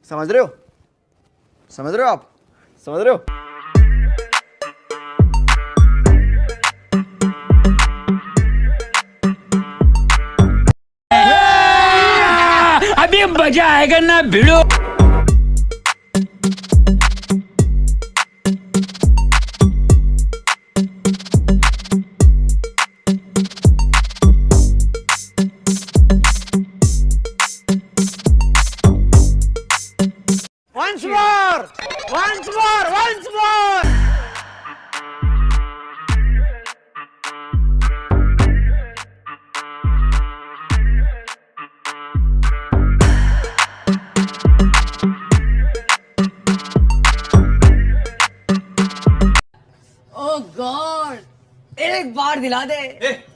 समझ रहे हो? समझ रहे हो आप? समझ रहे हो? अभी मजा आएगा ना भिड़ो। Once more! Once more! Once more! ओह गॉड, एक बार दिला दे।